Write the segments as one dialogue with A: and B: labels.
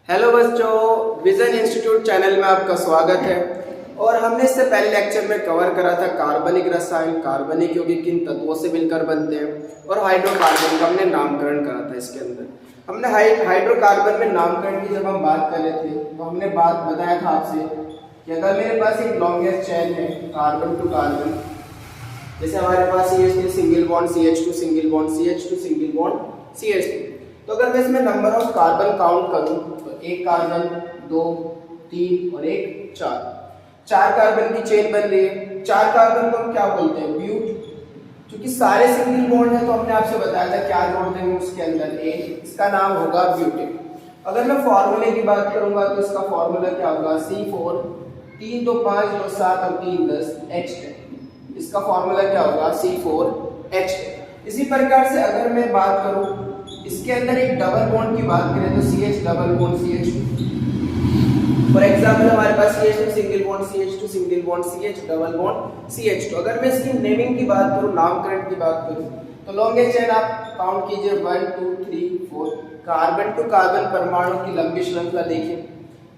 A: Hello बच्चों, vision institute channel में आपका स्वागत है। और हमने इससे पहले लेक्चर में कवर करा था कार्बनिक रसायन, कार्बनिक यौगिक किन तत्वों से मिलकर बनते हैं, और हाइड्रोकार्बन का हमने नामकरण करा था। इसके अंदर हमने हाइड्रोकार्बन में नामकरण की जब हम बात कर रहे थे तो हमने बात बताया था आपसे कि अगर मेरे पास एक लॉन्गेस्ट चेन है कार्बन टू कार्बन, जैसे हमारे पास CH3 single bond CH2 single bond CH2 single bond CH2, तो अगर मैं इसमें नंबर ऑफ कार्बन काउंट करूं तो एक कार्बन, दो, तीन और एक चार कार्बन की चेन बन रही है। चार कार्बन को हम क्या बोलते हैं? ब्यूट। क्योंकि सारे सिंगल बॉन्ड है तो हमने आपसे बताया था क्या जोड़ देंगे उसके अंदर, एक, इसका नाम होगा ब्यूटेन। अगर मैं फॉर्मूले की बात करूंगा तो इसका फॉर्मूला क्या होगा? C4, 3 2 5 2 7 और 3 10 H10। इसका फॉर्मूला क्या होगा? C4H10। इसी प्रकार से अगर मैं बात करूं इसके अंदर एक डबल बॉन्ड की बात करें तो CH double bond CH2। For example हमारे पास CH2 single bond CH2 single bond CH double bond CH2। अगर मैं इसकी नेमिंग की बात करूं, नामकरण की बात करूं, तो लॉन्गेस्ट चेन आप काउंट कीजिए 1 2 3 4। कार्बन टू कार्बन परमाणु की लंबी श्रृंखला देखिए,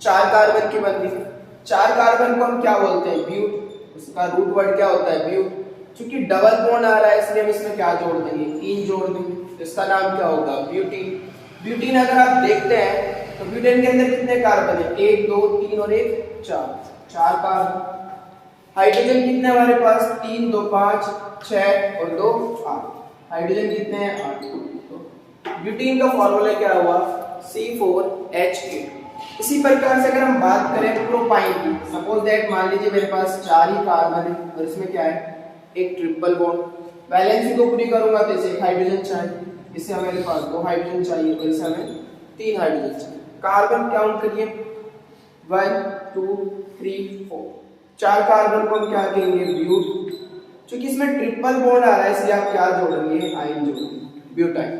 A: 4 कार्बन की बन रही। 4 कार्बन को हम क्या बोलते हैं? ब्यूट। उसका रूट वर्ड क्या होता है? ब्यूट। क्योंकि डबल बॉन्ड आ रहा है इसलिए हम इसमें क्या जोड़ देंगे? इन जोड़ देंगे, इसका नाम क्या होगा? ब्यूटीन। ब्यूटीन अगर आप देखते हैं तो ब्यूटेन के अंदर कितने कार्बन है? 1 2 3 और 1 4 कार्बन। हाइड्रोजन कितने हमारे पास? 3 2 5 6 और 2 8। हाइड्रोजन कितने हैं? 8। तो ब्यूटीन का फॉर्मूला क्या हुआ? C4H8। इसी प्रकार से अगर हम बात करें प्रोपाइन की, सपोज दैट मान लीजिए मेरे पास 4 ही कार्बन है और इसमें क्या है? एक ट्रिपल बॉन्ड। वैलेंसी को पूरी करूंगा तो इसे एक हाइड्रोजन चाहिए, इससे हमारे पास 2 हाइड्रोजन चाहिए और इसे हमें 3 हाइड्रोजन चाहिए। कार्बन काउंट करिए 1 2 3 4। 4 कार्बन को हम क्या कहेंगे? ब्यूट। क्योंकि इसमें ट्रिपल बॉन्ड आ रहा है इसलिए आप क्या जोड़ेंगे? आयन जोड़ेंगे, ब्यूटाइन।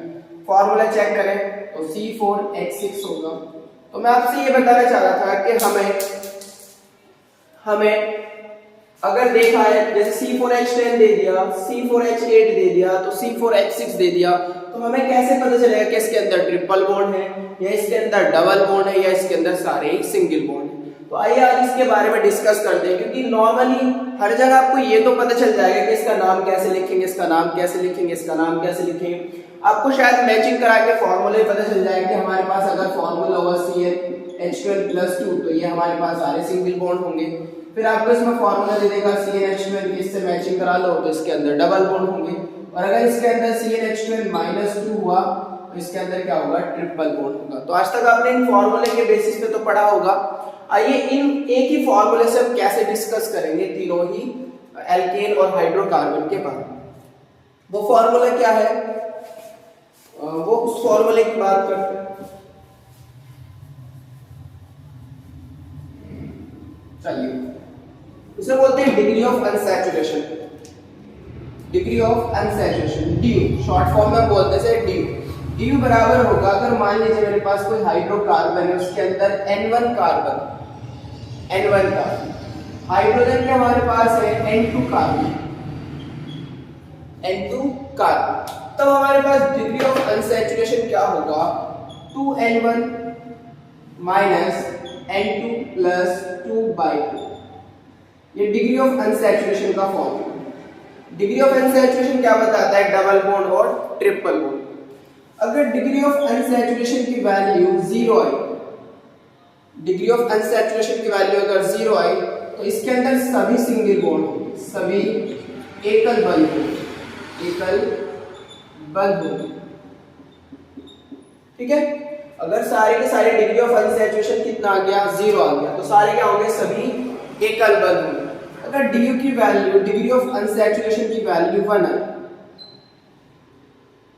A: फॉर्मूला चेक करें तो C4H6 होगा। तो मैं आपसे ये बताना चाह रहा था कि हमें अगर देखा है जैसे C4H10 दे दिया, C4H8 दे दिया, तो C4H6 दे दिया, तो हमें कैसे पता चलेगा कि इसके अंदर ट्रिपल बॉन्ड है या इसके अंदर डबल बॉन्ड है या इसके अंदर सारे एक सिंगल बॉन्ड है? तो आइए आज इसके बारे में डिस्कस करते हैं। क्योंकि नॉर्मली हर जगह आपको ये तो पता चल जाएगा कि इसका नाम कैसे लिखेंगे, इसका नाम कैसे लिखेंगे, इसका नाम कैसे लिखेंगे। आपको शायद मैचिंग करा के फॉर्मूले पता चल जाएगा कि हमारे पास अगर फॉर्मूला होगा CnH12+2 तो ये हमारे पास सारे सिंगल बॉन्ड होंगे। फिर आपको इसमें फॉर्मूला दे देगा CnH12, इससे मैचिंग करा लो तो इसके अंदर डबल बॉन्ड होंगे। और अगर इसके अंदर CnH12-2 हुआ तो इसके अंदर क्या होगा? ट्रिपल बॉन्ड होगा। तो आज तक आपने इन फॉर्मूले के बेसिस पे तो पढ़ा होगा। आइए इन एक ही फॉर्मूले से हम कैसे डिस्कस करेंगे तीनों ही एल्केन और हाइड्रोकार्बन के बारे में। वो फॉर्मूला क्या है? वो उस फॉर्मूले की बात करते हैं। चलिए, उसे बोलते हैं degree of unsaturation. Degree of unsaturation, DU short form में बोलते हैं DU। DU बराबर होगा, अगर मान लीजिए मेरे पास कोई हाइड्रोकार्बन है उसके अंदर N1 कार्बन, हाइड्रोजन के हमारे पास है N2 कार्बन, तब हमारे पास डिग्री ऑफ अनसैचुरेशन क्या होगा? 2N1 N2 + 2/2। ये डिग्री ऑफ अनसैचुरेशन का फॉर्मूला। डिग्री ऑफ अनसैचुरेशन क्या बताता है? डबल बॉन्ड और ट्रिपल बॉन्ड। अगर डिग्री ऑफ अनसैचुरेशन की value 0 I, degree of unsaturation की वैल्यू अगर 0 आई तो इसके अंदर सभी सिंगल बॉन्ड होंगे, सभी एकल बंध होंगे। ठीक है? अगर सारे के सारे डिग्री ऑफ अनसैचुरेशन कितना आ गया? 0 आ गया, तो सारे क्या होंगे? सभी एकल बंध होंगे। अगर DU की वैल्यू, डिग्री ऑफ अनसैचुरेशन की वैल्यू 1 है,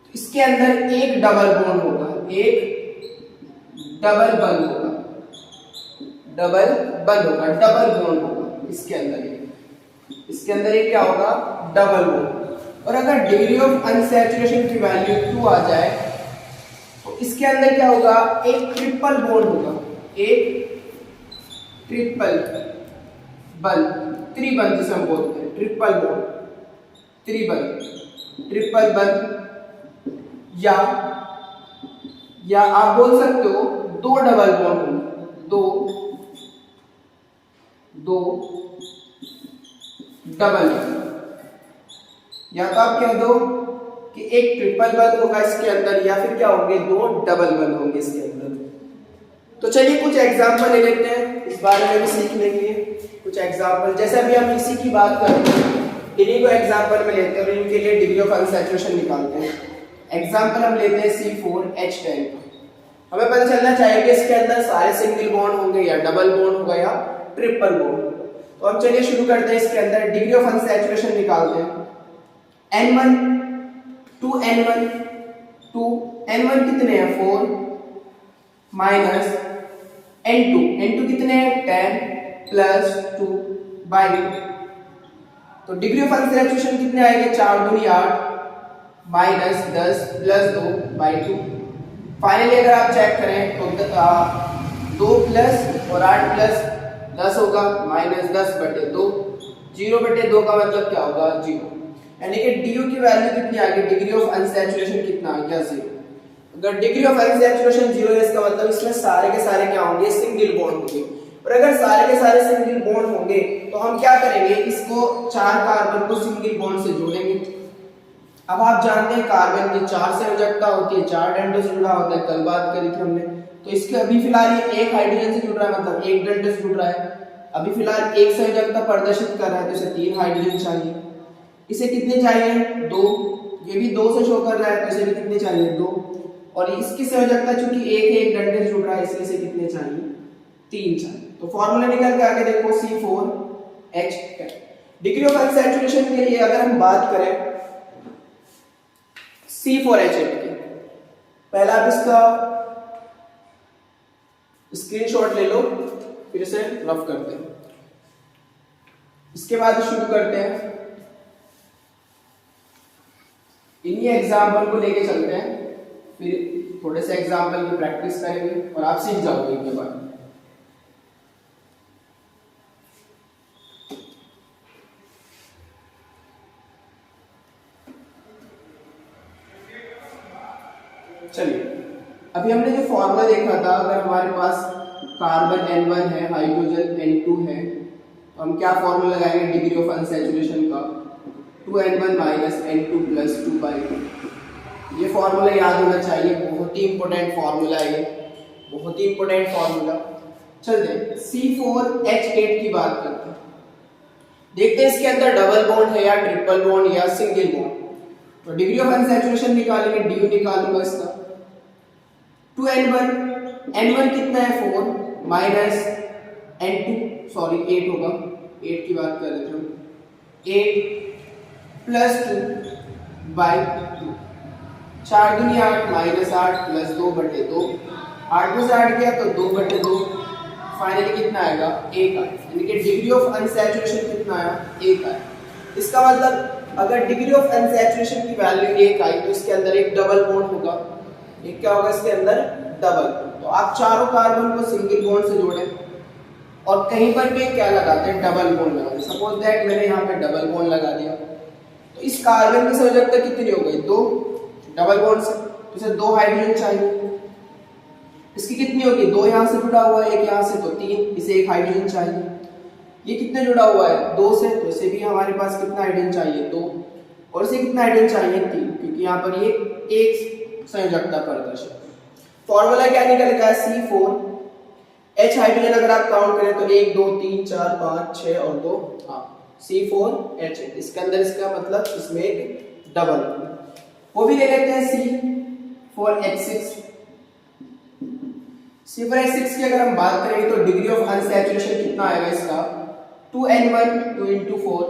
A: तो इसके अंदर एक डबल बॉन्ड होगा, एक डबल बंध होगा, डबल बॉन्ड होगा इसके अंदर एक क्या होगा? Double bond. और अगर डिग्री ऑफ अनसैचुरेशन की वैल्यू 2 आ जाए तो इसके अंदर क्या होगा? एक ट्रिपल बॉन्ड होगा, एक ट्रिपल बंध, त्रिबंध जिसे हम बोलते हैं, ट्रिपल बॉन्ड, ट्रिपल बंध, या आप बोल सकते हो दो डबल बॉन्ड होंगे, दो डबल बॉन्ड, या तो आप कह दो कि एक ट्रिपल बंद होगा इसके अंदर, या फिर क्या होंगे, दो डबल बंद होंगे इसके अंदर। तो चलिए कुछ एग्जांपल ले लेते हैं, इस बारे में भी सीख लेंगे कुछ एग्जांपल। जैसे अभी हम इसी की बात करते हैं, इन्हीं को एग्जांपल में लेते हैं और इनके लिए डिग्री ऑफ अनसैचुरेशन निकालते हैं। एग्जांपल हम लेते हैं C4H10। हमें पता चलना चाहिए कि इसके अंदर सारे सिंगल बॉन्ड होंगे या डबल बॉन्ड होगा या ट्रिपल बॉन्ड। तो हम चलिए शुरू करते हैं, इसके अंदर डिग्री ऑफ अनसैचुरेशन निकालते हैं। N1 2N1 2N1 कितने हैं 4 माइनस N2 कितने हैं 10 प्लस 2 बाई 2। तो डिग्री ऑफ अनसैचुरेशन कितने आएंगे 4 दूनी 8 माइनस 10 प्लस 2 बाई 2। फाइनली अगर आप चेक करें तो 2 प्लस और 8 प्लस 10 होगा माइनस 10 बटे 2, 0 बटे 2 का मतलब क्या होगा 0, यानी कि DU की वैल्यू कितनी आ गई, डिग्री ऑफ अनसैचुरेशन कितना आ गया 0। अगर डिग्री ऑफ अनसैचुरेशन 0 है इसका मतलब इसमें सारे के सारे क्या होंगे सिंगल बॉन्ड होंगे। और अगर सारे के सारे सिंगल बॉन्ड होंगे तो हम क्या करेंगे, इसको 4 कार्बन को सिंगल बॉन्ड से जोड़ेंगे। अब आप जानते हैं कार्बन की 4 संयोजकता होती है, 4 डंडों से जुड़ा होता है, कल बात करी थी हमने। तो इसके अभी फिलहाल ये एक हाइड्रोजन से जुड़ रहा है, मतलब एक डंडे से जुड़ रहा है, अभी फिलहाल एक संयोजकता प्रदर्शित कर रहा है, तो इसे 3 हाइड्रोजन चाहिए। इसे कितने चाहिए 2, ये भी 2 से शो कर रहा है, तो इसे भी कितने चाहिए 2। और इसकी संयोजकता चूंकि एक डंडे से जुड़ रहा है इसलिए इसे कितने चाहिए 3 चाहिए। तो फॉर्मूला निकल के आगे देखो C4H10। डिग्री ऑफ अनसैचुरेशन के लिए अगर हम बात करें C4H8 की, पहला आप इसका स्क्रीनशॉट ले लो, फिर इसे रफ करते हैं, इसके बाद शुरू करते हैं। इन्हीं एग्जाम्पल को लेके चलते हैं, फिर थोड़े से एग्जाम्पल की प्रैक्टिस करेंगे और आप सीख जाओगे इनके बारे में। चलिए अभी हमने जो फॉर्मूला देखा था, अगर हमारे पास कार्बन N1 है, हाइड्रोजन N2 है, तो हम क्या फॉर्मूला लगाएंगे डिग्री ऑफ अनसैचुरेशन का 2N1 minus N2 plus 2 by 2। ये फॉर्मूला याद होना चाहिए, बहुत ही इंपॉर्टेंट फॉर्मूला है ये, बहुत ही इंपॉर्टेंट फॉर्मूला। चलते हैं C4H8 की बात करते हैं, देखते हैं इसके अंदर डबल बॉन्ड है या ट्रिपल बॉन्ड या सिंगल बॉन्ड। तो डिग्री ऑफ अनसैचुरेशन निकालेंगे, DU निकालूंगा इसका 2N1 N1 कितना है 4 माइनस N2 सॉरी 8 होगा, 8 की बात कर रहे थे हम, 8 प्लस 2 बाई 2, 4 दूनी 8 माइनस 8 प्लस 2 बटे 2, 8 में से 8 गया तो 2 बटे 2, फाइनली कितना आएगा 1 आया, यानी कि डिग्री ऑफ अनसैचुरेशन कितना आया 1 आया। इसका मतलब अगर डिग्री ऑफ अनसैचुरेशन की वैल्यू 1 आई तो इसके अंदर एक डबल बॉन्ड होगा, एक क्या होगा इसके अंदर डबल। तो आप चारों कार्बन को सिंगल बॉन्ड से जोड़ें और कहीं पर भी क्या लगाते हैं डबल बॉन्ड लगाते हैं। सपोज दैट मैंने यहाँ पे डबल बॉन्ड लगा दिया, तो इस कार्बन की संयोजकता कितनी हो गई 2, डबल बॉन्ड से तो इसे 2 हाइड्रोजन चाहिए। इसकी कितनी होगी 2 यहाँ से जुड़ा हुआ है, एक यहाँ से, तो 3, इसे 1 हाइड्रोजन चाहिए। ये कितने जुड़ा हुआ है 2 से, तो इसे भी हमारे पास कितना हाइड्रोजन चाहिए 2, और इसे कितना हाइड्रोजन चाहिए 3, क्योंकि यहाँ पर ये एक संयोजकता प्रदर्शित। फॉर्मूला क्या निकलेगा C4H हाइड्रोजन अगर आप काउंट करें तो 1 2 3 4 5 6 और 2 8 C4H8। इसके अंदर इसका मतलब इसमें एक डबल, वो भी ले लेते हैं C4H6। C4H6 की अगर हम बात करेंगे तो डिग्री ऑफ अनसैचुरेशन कितना आएगा इसका 2N1 2 into 4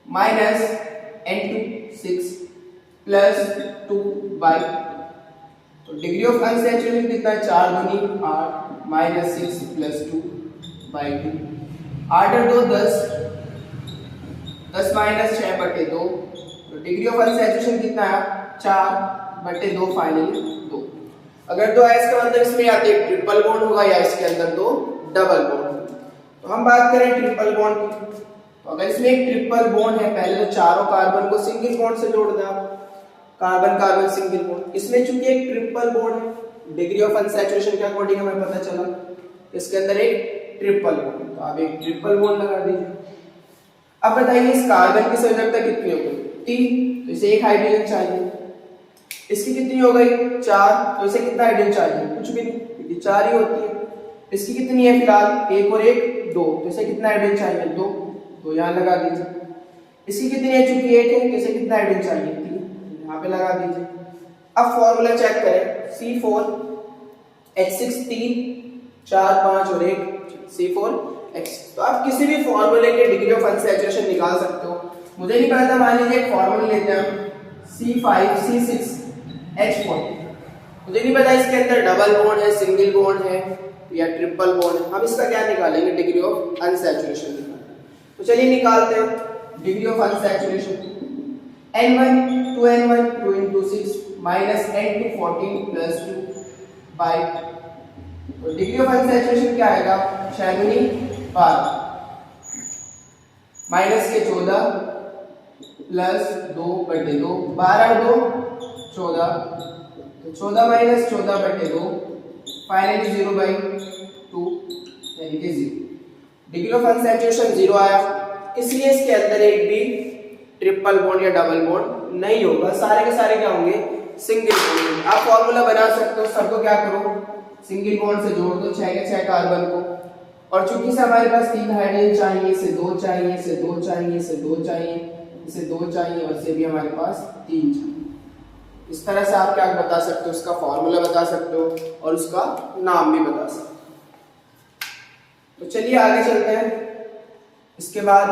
A: minus N2 6 plus 2 by. तो डिग्री ऑफ अनसैचुरेशन कितना है 4 दूनी 8 माइनस 6 प्लस 2 बाई 2, 8 और 2 10, 10 माइनस 6 बटे 2। तो डिग्री ऑफ अनसैचुरेशन कितना है 4 बटे 2, फाइनली 2। अगर 2 है इसका मतलब इसमें या तो एक ट्रिपल बॉन्ड होगा या इसके अंदर 2 डबल बॉन्ड। तो हम बात करें ट्रिपल बॉन्ड की, तो अगर इसमें एक ट्रिपल बॉन्ड है, पहले तो चारों कार्बन को सिंगल बॉन्ड से जोड़ दें आप, कार्बन कार्बन सिंगल बॉन्ड। इसमें चूंकि एक ट्रिपल बॉन्ड है डिग्री ऑफ अनसैचुरेशन के अकॉर्डिंग हमें पता चला इसके अंदर एक ट्रिपल बॉन्ड, तो आप एक ट्रिपल बॉन्ड लगा दीजिए। अब बताइए इस कार्बन की संयोजकता कितनी हो गई? 3, तो इसे एक हाइड्रोजन चाहिए। इसकी कितनी हो गई? 4, तो इसे कितना हाइड्रोजन चाहिए? कुछ भी नहीं, क्योंकि 4 ही होती है। इसकी कितनी है फिलहाल? 1 और 1 2, तो इसे कितना हाइड्रोजन चाहिए? 2, तो यहाँ लगा दीजिए। इसकी कितनी है? चूंकि 1 है, तो इसे कितना हाइड्रोजन चाहिए? 3, यहाँ पे लगा दीजिए। अब फॉर्मूला चेक करें, C4H6 3 4 5 और 1 C4H6। तो आप किसी भी फॉर्मूले के डिग्री ऑफ अनसैचुरेशन निकाल सकते हो। मुझे नहीं पता था, मान लीजिए एक फॉर्मूला लेते हैं C5C6H4, मुझे नहीं पता इसके अंदर डबल बॉन्ड है, सिंगल बॉन्ड है या ट्रिपल बॉन्ड है। हम इसका क्या निकालेंगे? Degree of unsaturation. तो चलिए निकालते हैं degree of unsaturation. N1 2N1 2 into 6 minus N2 14 plus 2 by, तो डिग्री ऑफ अनसैचुरेशन क्या आएगा? 6 गुनी 12 माइनस के 14 प्लस 2 बटे 2, 12 और 2 14, तो 14 माइनस 14 बटे 2 फाइनली 0 बाई 2 यानी कि 0। डिग्री ऑफ अनसैचुरेशन 0 आया, इसलिए इसके अंदर एक भी ट्रिपल बॉन्ड या डबल बॉन्ड नहीं होगा, सारे के सारे क्या होंगे? Single bond. आप फॉर्मूला बना सकते हो, सबको क्या करो? सिंगल बॉन्ड से जोड़ दो 6 के 6 कार्बन को, और चूंकि से हमारे पास 3 हाइड्रोजन चाहिए, इसे 2 चाहिए, इसे 2 चाहिए, इसे 2 चाहिए, इसे 2 चाहिए और इसे भी हमारे पास 3 चाहिए। इस तरह से आप क्या बता सकते हो? उसका फॉर्मूला बता सकते हो और उसका नाम भी बता सकते हो। तो चलिए आगे चलते हैं। इसके बाद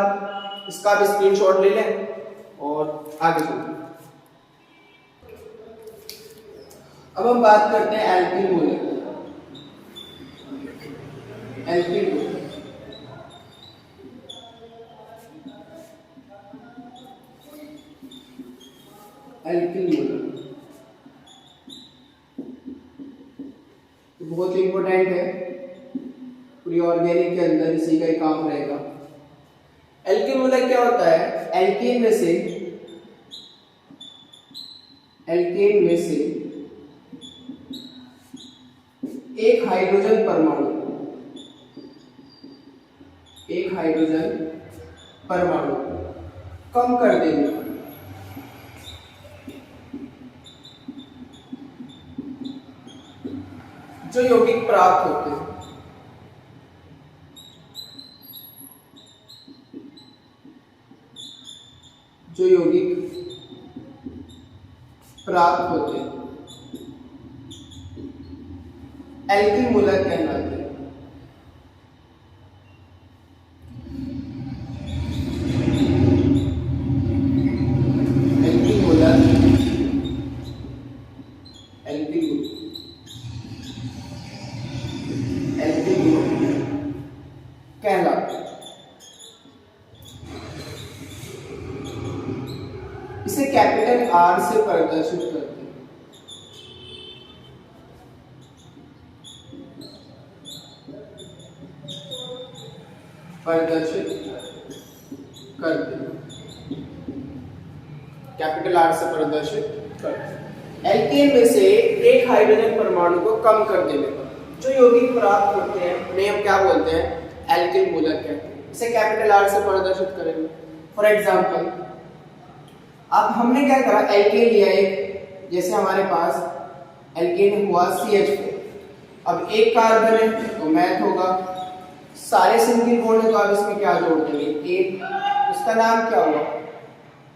A: इसका भी स्क्रीनशॉट ले लें और आगे चलते हैं। अब हम बात करते हैं एल्किल मॉलिक्यूल। एल्किल मॉलिक्यूल तो बहुत इंपॉर्टेंट है, पूरी ऑर्गेनिक के अंदर इसी का ही काम रहेगा। एल्किल मॉलिक्यूल क्या होता है? एल्केन में से एक हाइड्रोजन परमाणु कम कर देंगे, जो यौगिक प्राप्त होते हैं। एल्किल मॉलिक्यूल कहलाते हैं। कहलाते हैं। इसे कैपिटल R से प्रदर्शित करते हैं। कैपिटल R से प्रदर्शित करते हैं। एल्केन में से एक हाइड्रोजन परमाणु को कम कर देने पर जो यौगिक प्राप्त होते हैं उन्हें हम क्या बोलते हैं? एल्किल मॉलिक्यूल कहते हैं। इसे कैपिटल R से प्रदर्शित करेंगे। फॉर एग्जांपल, अब हमने क्या करा? एल्केन लिया एक, जैसे हमारे पास एल्केन हुआ CH4, अब एक कार्बन है तो मैथ होगा, सारे सिंगल बॉन्ड है तो आप इसमें क्या जोड़ देंगे? एक, उसका नाम क्या हुआ?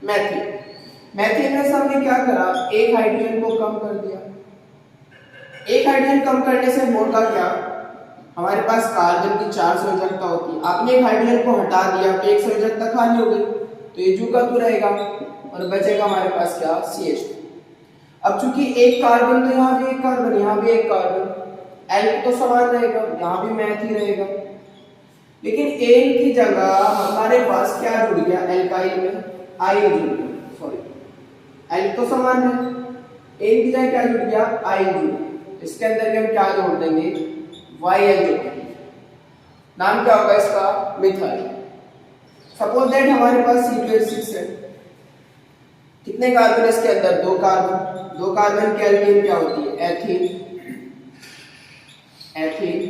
A: मैथिन। मैथिन में से हमने क्या करा? एक हाइड्रोजन को कम कर दिया। एक हाइड्रोजन कम करने से होगा क्या? हमारे पास कार्बन की 4 संयोजकता होती है, आपने एक हाइड्रोजन को हटा दिया तो एक संयोजकता खाली हो गई, तो ये जू का तू रहेगा और बचेगा हमारे पास क्या? CH2। अब चूंकि एक कार्बन, तो यहाँ भी एक कार्बन, यहाँ भी एक कार्बन, एल तो समान रहेगा, यहाँ भी मैथ ही रहेगा, लेकिन एन की जगह हमारे पास क्या जुड़ गया? एल्काइल में आयन जुड़ गया। सॉरी, एल तो समान है, एन की जगह क्या जुड़ गया? आयन जुड़ गया। इसके अंदर भी हम क्या जोड़ देंगे? YL जोड़ देंगे। नाम क्या होगा इसका? मिथाइल। सपोज दैट हमारे पास C2H6 है, कितने कार्बन इसके अंदर? 2 कार्बन। 2 कार्बन की एल्केन क्या होती है? एथीन। एथिलीन।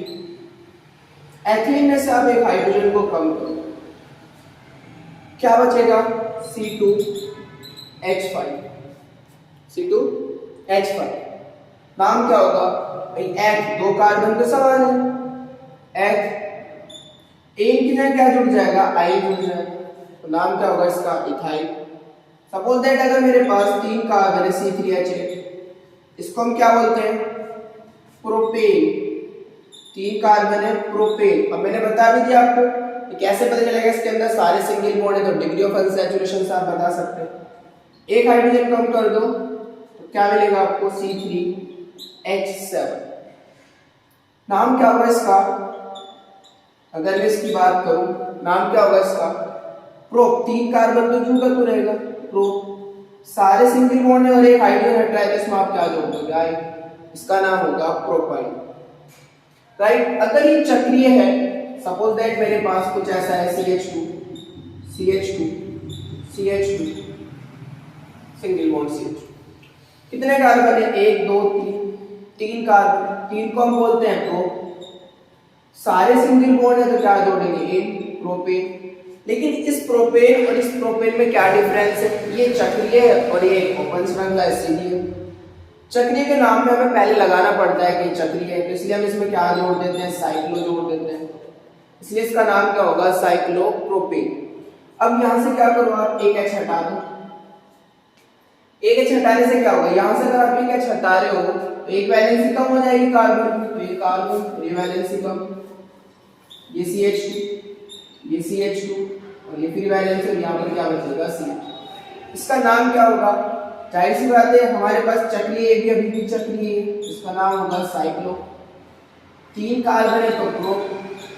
A: एथिलीन में से आप एक हाइड्रोजन को कम करो, क्या बचेगा? C2H5। C2H5 नाम क्या होगा भाई? एथ, दो कार्बन तो समान है, एथ एन की जगह क्या जुड़ जाएगा? आई जुड़ जाएगा, तो नाम क्या होगा इसका? इथाइल। सपोज दैट अगर मेरे पास 3 कार्बन है C3H8, इसको हम क्या बोलते हैं? प्रोपेन। 3 कार्बन है, प्रोपेन। अब मैंने बता भी दिया आपको कि कैसे पता चलेगा इसके अंदर सारे सिंगल बॉन्ड है, तो डिग्री ऑफ अनसैचुरेशन से आप बता सकते हैं। एक हाइड्रोजन कम कर दो तो क्या मिलेगा आपको? C3H7। नाम क्या होगा इसका? अगर मैं इसकी बात करूं, नाम क्या होगा इसका? प्रोप। 3 कार्बन तो क्यों का तो रहेगा, प्रोप। सारे सिंगल बॉन्ड है और एक हाइड्रोजन हट रहा है, तो इसमें आप क्या जोड़ दोगे? आई। इसका नाम होगा प्रोपाइल, राइट। अगर ये चक्रीय है, सपोज दैट मेरे पास कुछ ऐसा है CH2 CH2 CH2 single bond CH2, कितने कार्बन है? 1 2 3, 3 कार्बन, 3 को हम बोलते हैं प्रोप। सारे सिंगल बॉन्ड है तो क्या जोड़ेंगे? Ane, propane. लेकिन इस प्रोपेन और इस प्रोपेन में क्या डिफरेंस है? ये चक्रीय है और ये ओपन श्रृंखला एसिडी है। चक्रीय के नाम में हमें पहले लगाना पड़ता है कि चक्रीय है, तो इसलिए हम इसमें क्या जोड़ देते हैं? साइक्लो जोड़ देते हैं, इसलिए इसका नाम क्या होगा? साइक्लोप्रोपेन। अब यहां से क्या करो आप? एक H हटा दो। एक H हटाने से क्या होगा? यहां से अगर आप एक H हटा रहे हो तो एक वैलेंसी कम हो जाएगी कार्बन, तो ये कार्बन, ये वैलेंसी कम, ये CH2, ये CH2 और ये फ्री वैलेंस, और यहाँ पर क्या बचेगा? CH। इसका नाम क्या होगा? जाहिर सी बात है, हमारे पास चक्रीय भी अभी भी चक्रीय है, इसका नाम होगा साइक्लो। 3 कार्बन है तो प्रोप,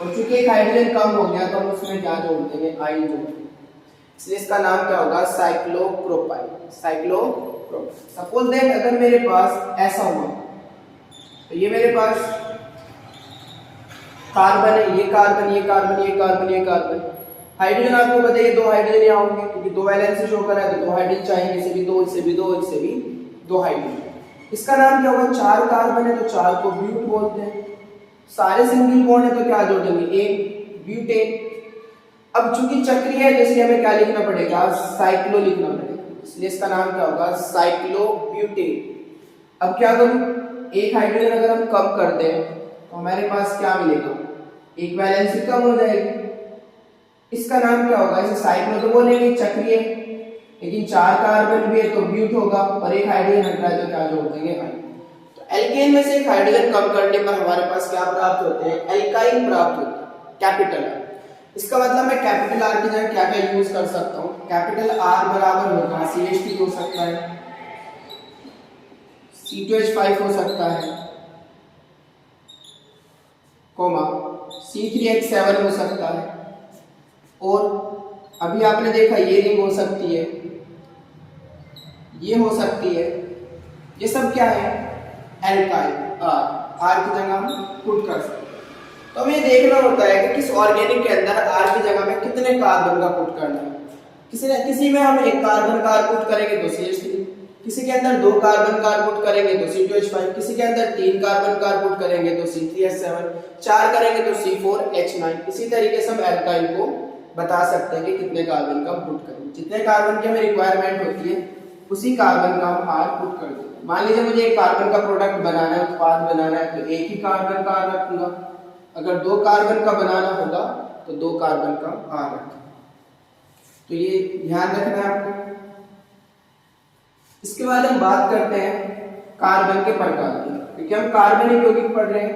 A: और चूंकि एक हाइड्रोजन कम हो गया तो हम उसमें क्या जोड़ देंगे? आई जोड़ देंगे, इसलिए इसका नाम क्या होगा? साइक्लोप्रोपाइल। साइक्लोप्रोपाइल। सपोज दैट अगर मेरे पास ऐसा हुआ, तो ये मेरे पास कार्बन है, ये कार्बन, ये कार्बन, ये कार्बन, ये कार्बन। हाइड्रोजन आपको बताइए 2 हाइड्रोजन यहाँ होंगे, क्योंकि 2 वैलेंसी शो कर रहा है तो 2 हाइड्रोजन चाहिए, इसे भी 2, इसे भी 2, इसे भी 2 हाइड्रोजन। इसका नाम क्या होगा? 4 कार्बन है तो 4 को ब्यूट बोलते हैं। सारे सिंगल बॉन्ड है तो क्या जोड़ देंगे? एक, ब्यूटेन। अब चूंकि चक्रीय है तो इसलिए हमें क्या लिखना पड़ेगा? साइक्लो लिखना पड़ेगा, इसलिए इसका नाम क्या होगा? साइक्लोब्यूटेन। अब क्या करूं? एक हाइड्रोजन अगर हम कम कर दें तो हमारे पास क्या मिलेगा? एक वैलेंसी कम हो जाएगी, इसका नाम क्या होगा? इसे साइक्लो तो बोलेंगे, चक्रीय, लेकिन 4 कार्बन भी है तो ब्यूट होगा, और एक हाइड्रोजन हट रहा है तो क्या जोड़ देंगे? आई। तो एल्केन में से एक हाइड्रोजन कम करने पर हमारे पास क्या प्राप्त होते हैं? एल्काइल प्राप्त होते हैं, कैपिटल R। इसका मतलब मैं कैपिटल R की जगह क्या क्या यूज कर सकता हूँ? कैपिटल R बराबर होगा CH3 हो सकता है, C2H5 हो सकता है, कोमा C3H7 हो सकता है, और अभी आपने देखा ये रिंग हो सकती है, ये हो सकती है। ये सब क्या है? एल्काइल R की जगह हम पुट कर सकते हैं। तो हमें देखना होता है कि किस ऑर्गेनिक के अंदर R की जगह में कितने कार्बन का पुट करना है। किसी में हम 1 कार्बन का पुट करेंगे तो CH3, किसी के अंदर 2 कार्बन का पुट करेंगे तो C2H5, किसी के अंदर 3 कार्बन का पुट करेंगे तो C3H7, 4 करेंगे तो C4H9। इसी तरीके से हम एल्काइल को बता सकते हैं कि कितने कार्बन का पुट करेंगे। जितने कार्बन की हमें रिक्वायरमेंट होती है उसी कार्बन का हम R पुट कर देंगे। मान लीजिए मुझे एक कार्बन का प्रोडक्ट बनाना है, उत्पाद बनाना है, तो एक ही कार्बन का R रखूंगा। अगर 2 कार्बन का बनाना होगा तो 2 कार्बन का R रखें। तो ये ध्यान रखना है आपको। इसके बाद हम बात करते हैं कार्बन के प्रकार की, क्योंकि हम कार्बनिक यौगिक पढ़ रहे हैं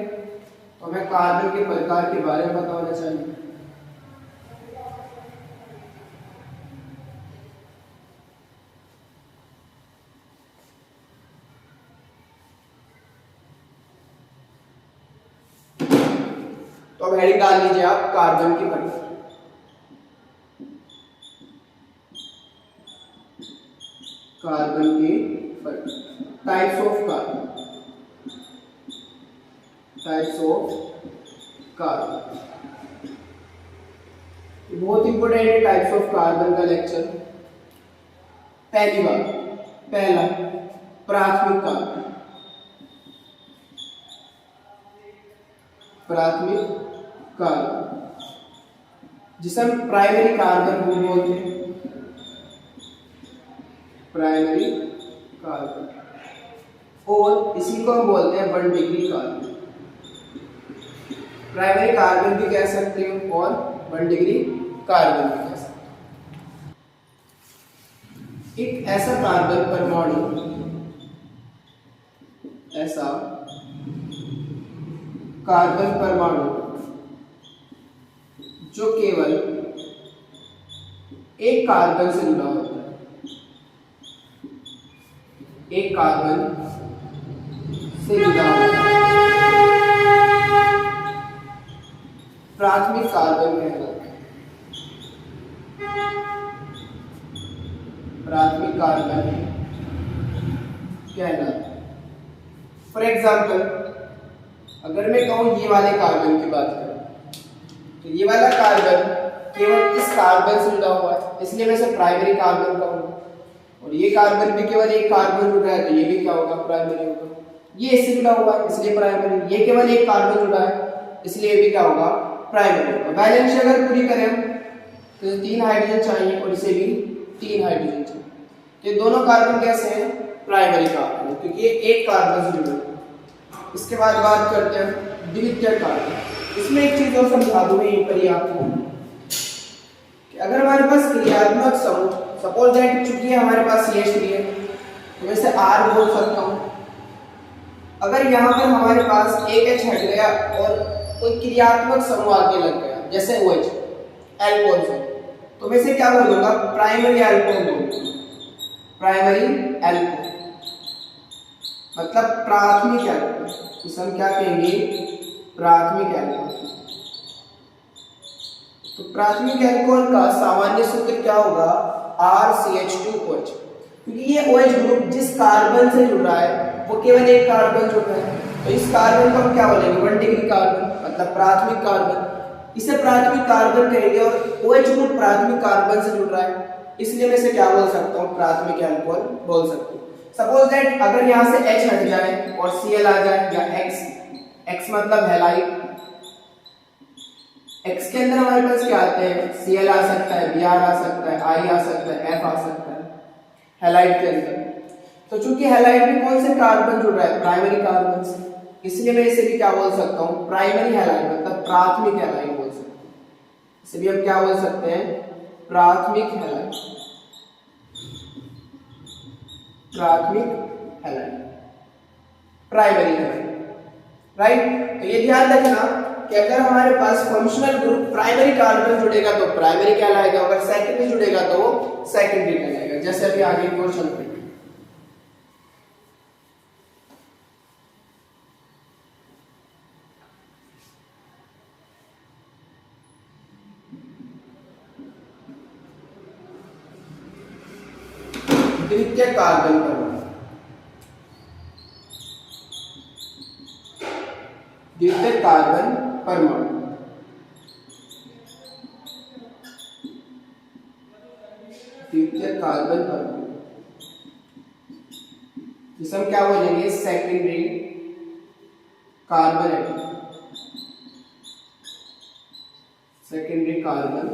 A: तो हमें कार्बन के प्रकार के बारे में पता होना चाहिए। तो अब हेडिंग डाल लीजिए आप कार्बन की प्रकार। कार्बन के types of carbon, types of carbon, बहुत इंपोर्टेंट है टाइप्स ऑफ कार्बन का लेक्चर। पहला प्राथमिक कार्बन। प्राथमिक कार्बन, जिसे हम प्राइमरी कार्बन ग्रुप बोलते हैं, प्राइमरी कार्बन, और इसी को हम बोलते हैं 1 डिग्री कार्बन। प्राइमरी कार्बन भी कह सकते हो और 1 डिग्री कार्बन भी कह सकते हो। एक ऐसा कार्बन परमाणु, ऐसा कार्बन परमाणु जो केवल एक कार्बन से जुड़ा होता है, एक कार्बन से जुड़ा होता है, प्राथमिक कार्बन कहलाता है। प्राथमिक कार्बन कहलाता है। फॉर एग्जाम्पल, अगर मैं कहूं ये वाले कार्बन की बात करूं तो ये वाला कार्बन केवल इस कार्बन से जुड़ा हुआ है, इसलिए मैं इसे प्राइमरी कार्बन कहूंगा। और ये कार्बन भी केवल एक कार्बन जुड़ा है तो ये भी क्या होगा, प्राइमरी होगा। ये इससे जुड़ा हुआ है इसलिए प्राइमरी, ये केवल एक कार्बन जुड़ा है इसलिए ये भी क्या होगा, प्राइमरी। वैलेंसी अगर पूरी करें हम तो 3 हाइड्रोजन चाहिए और इसे भी 3 हाइड्रोजन चाहिए। ये दोनों कार्बन कैसे हैं, प्राइमरी कार्बन, क्योंकि ये एक कार्बन से जुड़े हैं। इसके बाद बात करते हैं द्वितीयक कार्बन। इसमें एक चीज और समझा दूं मैं यहीं पर ही आपको कि अगर हमारे पास क्रियात्मक समूह, सपोज दैट चूंकि हमारे पास CH3 है तो वैसे R बोल सकता हूं। अगर यहाँ पर हमारे पास एक H हट गया और कोई क्रियात्मक समूह आगे लग गया जैसे OH, एल्कोहल से, तो वैसे क्या बोलूंगा, प्राइमरी एल्कोहल बोलूंगा। प्राइमरी एल्कोहल मतलब प्राथमिक एल्कोहल, इसे हम क्या कहेंगे, प्राथमिक एल्कोहल। तो प्राथमिक एल्कोहल का सामान्य सूत्र क्या होगा, RCH2OH, क्योंकि ये OH ग्रुप जिस कार्बन से जुड़ रहा है वो केवल एक कार्बन जुड़ रहा है, तो इस कार्बन को हम क्या बोलेंगे, 1 डिग्री कार्बन, मतलब प्राथमिक कार्बन। इसे प्राथमिक कार्बन कहेंगे और OH ग्रुप प्राथमिक कार्बन से जुड़ रहा है, इसलिए मैं इसे क्या बोल सकता हूँ, प्राथमिक एल्कोहल बोल सकता हूँ। सपोज दैट अगर यहाँ से H हट जाए और Cl आ जाए या X मतलब हैलाइड, X के अंदर हमारे पास क्या आते हैं, Cl आ सकता है, Br आ सकता है, I आ सकता है, F आ सकता है हैलाइड के अंदर। तो चूंकि हैलाइड में कौन से कार्बन जुड़ रहा है, प्राइमरी कार्बन से, इसलिए मैं इसे भी क्या बोल सकता हूँ, प्राइमरी हैलाइड मतलब प्राथमिक हैलाइड बोल सकते हैं। इसे भी हम क्या बोल सकते हैं, प्राथमिक हैलाइड, प्राथमिक हैलाइड, प्राइमरी हैलाइड, राइट। तो ये ध्यान रखना कि अगर हमारे पास फंक्शनल ग्रुप प्राइमरी कार्बन जुड़ेगा तो प्राइमरी कहलाएगा, अगर सेकेंडरी जुड़ेगा तो वो सेकेंडरी कहलाएगा, जैसे अभी आगे की ओर चलते हैं। द्वितीयक कार्बन परमाणु, द्वितीयक कार्बन परमाणु, द्वितीयक कार्बन परमाणु, जिसे हम क्या बोलेंगे, secondary carbon atom, secondary carbon,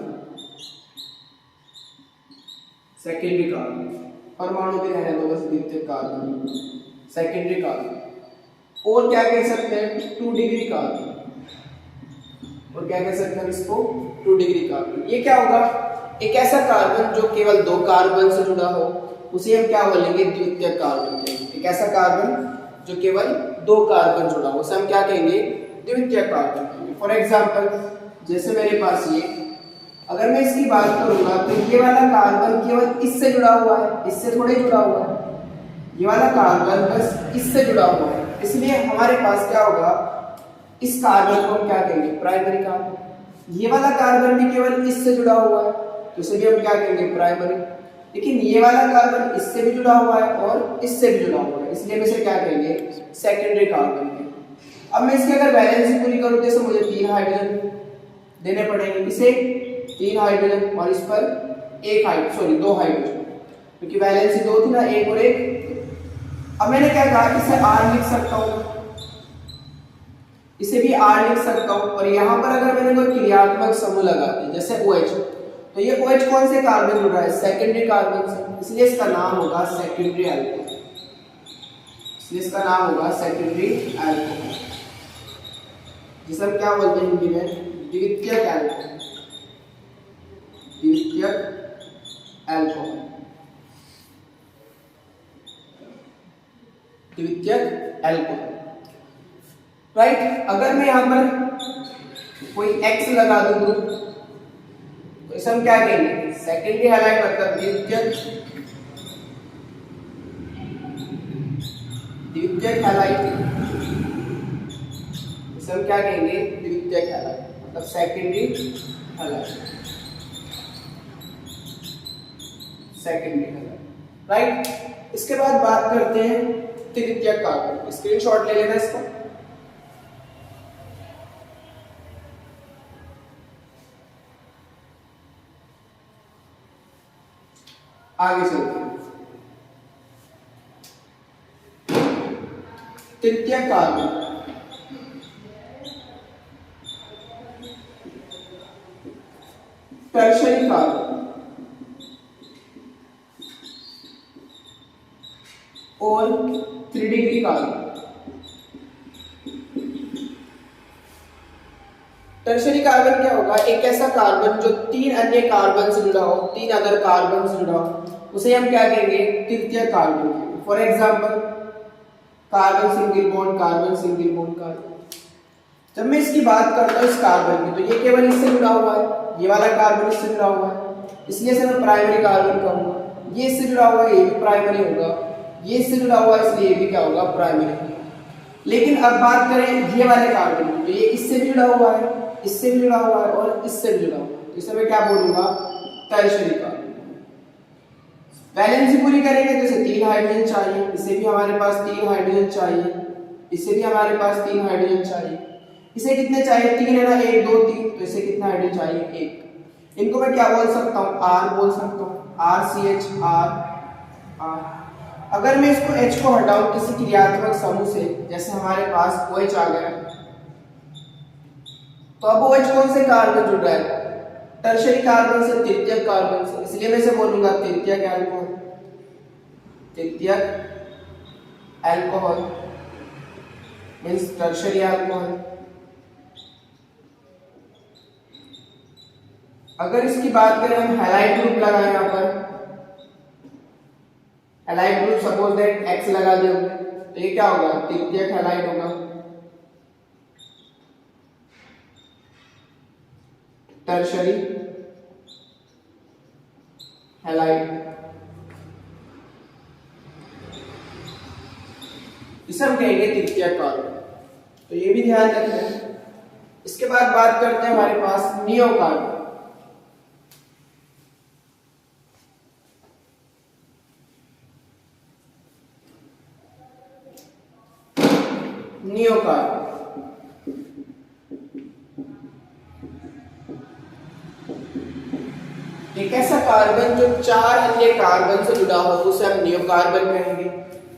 A: secondary carbon परमाणु भी रहने दो बस, द्वितीयक कार्बन, सेकेंडरी कार्बन। और क्या कह सकते हैं, 2 डिग्री कार्बन, और क्या कह सकते हैं इसको, 2 डिग्री कार्बन। ये क्या होगा, एक ऐसा कार्बन जो केवल 2 कार्बन से जुड़ा हो, उसे हम क्या बोलेंगे, द्वितीयक कार्बन कहेंगे। एक ऐसा कार्बन जो केवल 2 कार्बन जुड़ा हो उसे हम क्या कहेंगे, द्वितीयक कार्बन कहेंगे। फॉर एग्जाम्पल जैसे मेरे पास ये, अगर मैं इसकी बात करूंगा तो ये वाला कार्बन केवल इससे जुड़ा हुआ है, इससे थोड़े जुड़ा हुआ है। ये वाला कार्बन बस इससे जुड़ा हुआ है, इसलिए हमारे पास क्या होगा, इस कार्बन को हम क्या कहेंगे, प्राइमरी कार्बन। ये वाला कार्बन भी केवल इससे जुड़ा हुआ है तो इसे भी हम क्या कहेंगे, प्राइमरी। लेकिन ये वाला कार्बन इससे भी जुड़ा हुआ है और इससे भी जुड़ा हुआ है, इसलिए हम इसे क्या कहेंगे, सेकेंडरी कार्बन कहेंगे। अब मैं इसकी अगर वैलेंसी पूरी करूं जैसे मुझे 3 हाइड्रोजन देने पड़ेंगे, इसे 3 हाइड्रोजन और इस पर 2 हाइड्रोजन, क्योंकि वैलेंसी 2 थी ना, 1 और 1। अब मैंने क्या कहा, इसे R लिख सकता हूं, इसे भी R लिख सकता हूँ। और यहाँ पर अगर मैंने कोई क्रियात्मक समूह लगा दिया जैसे OH, तो ये OH कौन से कार्बन जुड़ रहा है? सेकेंडरी कार्बन से, इसलिए इसका नाम होगा सेकेंडरी अल्कोहल। इसलिए इसका नाम होगा सेकेंडरी अल्कोहल, जिसे हम क्या बोलते हैं हिंदी में? द्वितीयक अल्कोहल। द्वितीयक अल्कोहल, द्वितीयक अल्कोहल, राइट। अगर मैं यहां पर कोई X लगा दूं ग्रुप, तो इसे हम क्या कहेंगे? सेकेंडरी हैलाइड, मतलब द्वितीयक हैलाइड। इसे हम क्या कहेंगे? द्वितीयक हैलाइड, मतलब secondary halide, secondary halide, right. इसके बाद बात करते हैं तृतीयक कार्बन। स्क्रीनशॉट ले लेना इसका। आगे चलते हैं। तृतीयक कार्बन, टर्शरी कार्बन और 3 डिग्री कार्बन। टर्शरी कार्बन क्या होगा? एक ऐसा कार्बन जो 3 अन्य कार्बन से जुड़ा हो, 3 अदर कार्बन से जुड़ा हो, उसे हम क्या कहेंगे? तृतीयक carbon. For example carbon single bond, carbon single bond, carbon. जब मैं इसकी बात करता हूँ इस कार्बन की, तो ये केवल इससे जुड़ा हुआ है, ये वाला कार्बन इससे जुड़ा हुआ है, इसलिए इसे मैं प्राइमरी कार्बन कहूंगा। ये इससे जुड़ा हुआ है, ये भी प्राइमरी होगा, ये इससे जुड़ा हुआ है, इसलिए ये भी क्या होगा? प्राइमरी। लेकिन अब बात करें ये वाले कार्बन की, तो ये इससे भी जुड़ा हुआ है, इससे भी जुड़ा हुआ है और इससे भी जुड़ा हुआ है, तो इसे मैं क्या बोलूंगा? Tertiary carbon. वैलेंसी पूरी करेंगे तो इसे 3 हाइड्रोजन चाहिए, इसे भी हमारे पास 3 हाइड्रोजन चाहिए, इसे भी हमारे पास 3 हाइड्रोजन चाहिए। इसे कितने चाहिए? 3 है ना, 1 2 3, तो इसे कितना हाइड्रोजन चाहिए? 1। इनको मैं क्या बोल सकता हूँ? R बोल सकता हूँ, RCH, R। अगर मैं इसको H को हटाऊं किसी क्रियात्मक समूह से, जैसे हमारे पास OH आ गया, तो अब OH कौन से कार्बन जुड़ रहा है? टर्शरी कार्बन से, तृतीयक कार्बन से, इसलिए मैं इसे बोलूंगा तृतीयक अल्कोहल। तृतीयक अल्कोहल मींस टर्शरी अल्कोहल। अगर इसकी बात करें हम हैलाइड ग्रुप लगाएं यहां पर, halide group suppose that X लगा दिया, तो ये क्या होगा? तृतीयक हैलाइड होगा। टर्शरी हैलाइड, इसे हम कहेंगे तृतीयक कार्बन, तो ये भी ध्यान रखना है। इसके बाद बात करते हैं हमारे पास नियो कार्बन। नियो कार्बन एक ऐसा कार्बन जो 4 अन्य कार्बन से जुड़ा हो, उसे हम नियो कार्बन कहेंगे।